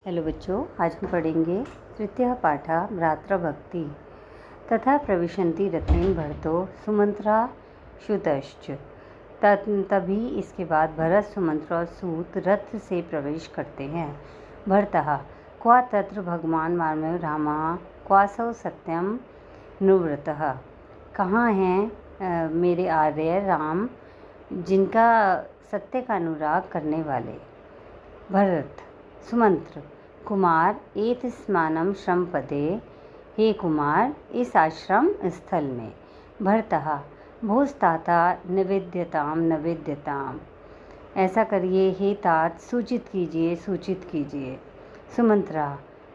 Hello बच्चों, आज हम पढ़ेंगे तृतीय पाठ भ्रातृभक्ति तथा प्रविशन्ति रथेन भरतो सुमंत्रा श्रुतश्च। तभी इसके बाद भरत, सुमंत्र और सूत रथ से प्रवेश करते हैं। भरतः क्वा तत्र भगवान मानव रामः क्वासौ सत्यम नुव्रतः। कहाँ हैं मेरे आर्य राम, जिनका सत्य का अनुराग करने वाले। भरत सुमंत्र कुमार एतस्मानं श्रमपदे, हे कुमार इस आश्रम स्थल में। भरतः भोस्ताता निवेद्यताम, ऐसा करिए हे तात, सूचित कीजिए। सुमंत्रा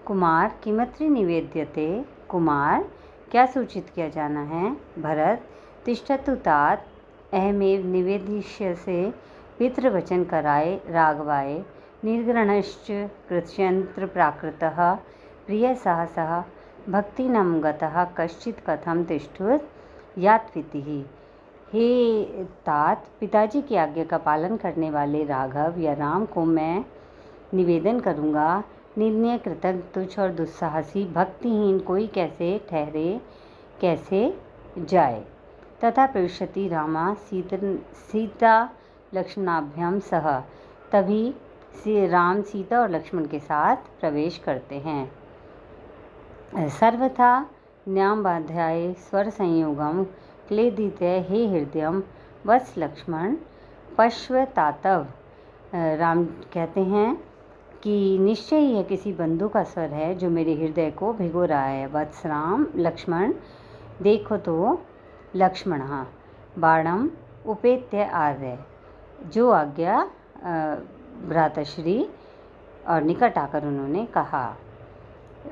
कुमार किमत्र निवेद्यते, कुमार क्या सूचित किया जाना है। भरत तिष्ठतु तात, अहमेव निवेदिष्यसे पितृवचन कराय राघवाय निर्गणश्च कृत्यंत्र प्राकृतः प्रिय सहसः भक्तिनं गतः कश्चित् कथम तिष्ठुत यात्वितिः। हे तात, पिताजी की आज्ञा का पालन करने वाले राघव या राम को मैं निवेदन करूँगा, निर्णय कृतज्ञ तुच्छ और दुस्साहसी भक्तिहीन कोई कैसे ठहरे, कैसे जाए। तथा प्रविशति रामा सीता लक्ष्मणाभ्याम सह, तभी राम सीता और लक्ष्मण के साथ प्रवेश करते हैं। सर्वथा न्यामबाध्याय स्वर संयोगम क्लेदिते हे हृदयम वत्स लक्ष्मण पश्वतातव। राम कहते हैं कि निश्चय यह किसी बंधु का स्वर है जो मेरे हृदय को भिगो रहा है। वत्स राम, लक्ष्मण देखो तो। लक्ष्मण बाणम उपेत्य आर्य, जो आज्ञा भ्राताश्री और निकट आकर उन्होंने कहा।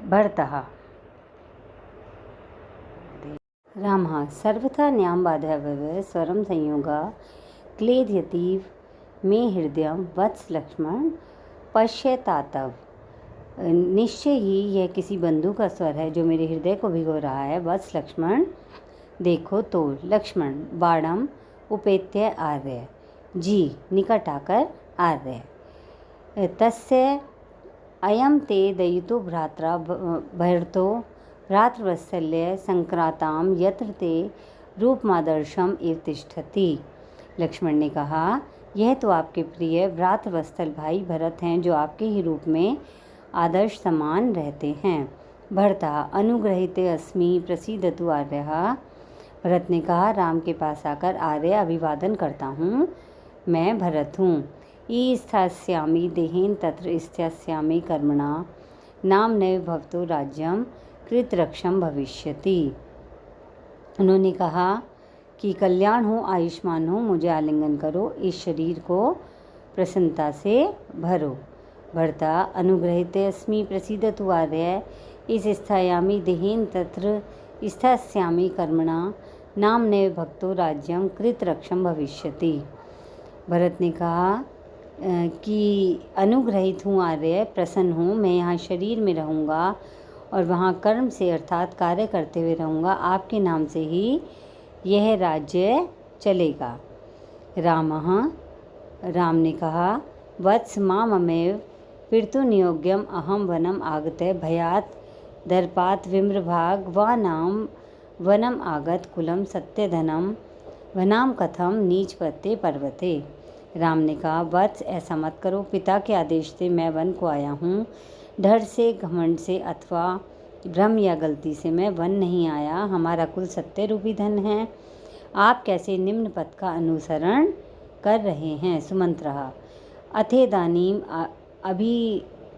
भरतः रामः सर्वथा न्यामबाध्यव स्वरम संयोगा क्लेदयतीव मे हृदयम वत्स लक्ष्मण पश्यतातव। निश्चय ही यह किसी बंधु का स्वर है जो मेरे हृदय को भिगो रहा है। वत्स लक्ष्मण देखो तो। लक्ष्मण बाणम उपेत्य आर्य, जी निकट आकर आर्य। तस्य अयम ते दयितो भ्रात्रा भरतो भ्रातृवत्सल्य संक्राताम यत्र ते रूपमादर्शम एव तिष्ठति। लक्ष्मण ने कहा, यह तो आपके प्रिय भ्रातृवत्सल भाई भरत हैं जो आपके ही रूप में आदर्श समान रहते हैं। भरतः अनुग्रहीते अस्मि प्रसीदतु आर्यः। भरत ने कहा, राम के पास आकर आर्य अभिवादन करता हूँ, मैं भरत हूँ। स्थास्यामि देहेन तत्र स्थास्यामि कर्मणा, नाम नैव भवतो राज्यम कृतरक्षम भविष्यति। उन्होंने कहा कि कल्याण हो, आयुष्मान हो, मुझे आलिंगन करो, इस शरीर को प्रसन्नता से भरो। भरता अनुग्रहीते अस्मि प्रसीदतु आर्य, इस स्थायामि देहेन तत्र स्थास्यामि कर्मणा, नाम नैव भक्तो राज्यम कृतरक्षम भविष्यति। भरत ने कहा कि अनुग्रहित हूँ आर्य, प्रसन्न हूँ, मैं यहाँ शरीर में रहूँगा और वहाँ कर्म से अर्थात कार्य करते हुए रहूँगा। आपके नाम से ही यह राज्य चलेगा। राम ने कहा, वत्स माममेव पितृनियोग्यम अहम वनम आगते भयात दर्पात विम्रभाग वा नाम वनम आगत कुलम सत्यधनम वनाम कथम नीचपत्ते पर्वते। राम ने कहा, वत्स ऐसा मत करो, पिता के आदेश से मैं वन को आया हूँ। डर से, घमंड से अथवा भ्रम या गलती से मैं वन नहीं आया। हमारा कुल सत्य रूपी धन है। आप कैसे निम्न पथ का अनुसरण कर रहे हैं। सुमंत्रः अथेदानीम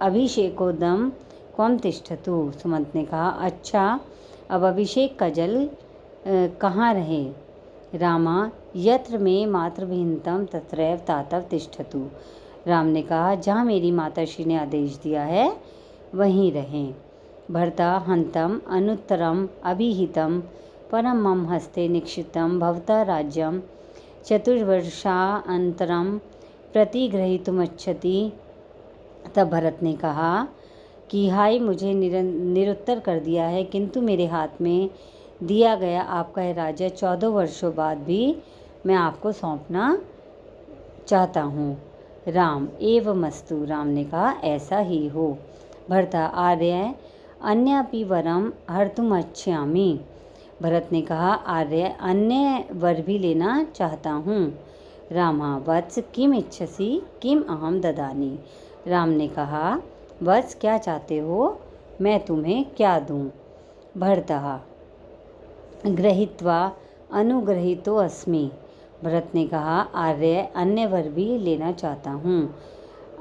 अभिषेकोदम क्वम तिष्ठतु। सुमंत ने कहा, अच्छा अब अभिषेक का जल कहाँ रहे। रामा यत्र में मातृभिन्नतम तत्रैव तातव तिष्ठतु। राम ने कहा, जहाँ मेरी माताश्री ने आदेश दिया है वहीं रहें। भरता हंतम अनुत्तरम अभिहितम परम मम हस्ते निक्षितम भवता राज्यम चतुर्वर्षान्तरम प्रतिग्रहीतुमिच्छति। तब भरत ने कहा कि हाय, मुझे निरुत्तर कर दिया है, किंतु मेरे हाथ में दिया गया आपका यह राज्य 14 वर्षों बाद भी मैं आपको सौंपना चाहता हूँ। राम एवमस्तु। राम ने कहा, ऐसा ही हो। भरता आर्य अन्यापि वरम हर्तुमिच्छामि। भरत ने कहा, आर्य अन्य वर भी लेना चाहता हूँ। रामः वत्स किम इच्छसि किम अहम ददानि। राम ने कहा, वत्स क्या चाहते हो, मैं तुम्हें क्या दूँ। भरतः गृहीत्वा अनुग्रहीतो अस्मि। भरत ने कहा, आर्य अन्य वर भी लेना चाहता हूँ।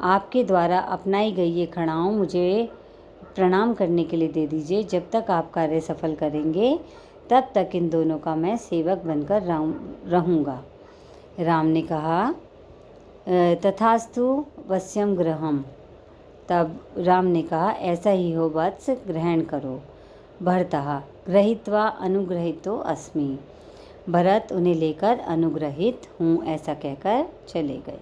आपके द्वारा अपनाई गई ये खड़ाऊँ मुझे प्रणाम करने के लिए दे दीजिए। जब तक आप कार्य सफल करेंगे तब तक इन दोनों का मैं सेवक बनकर रहूँगा। राम ने कहा, तथास्तु वश्यम गृहम। तब राम ने कहा, ऐसा ही हो वत्स, ग्रहण करो। भरतः गृहीत्वा अनुग्रहीतो अस्मि। भरत उन्हें लेकर अनुग्रहित हूँ ऐसा कहकर चले गए।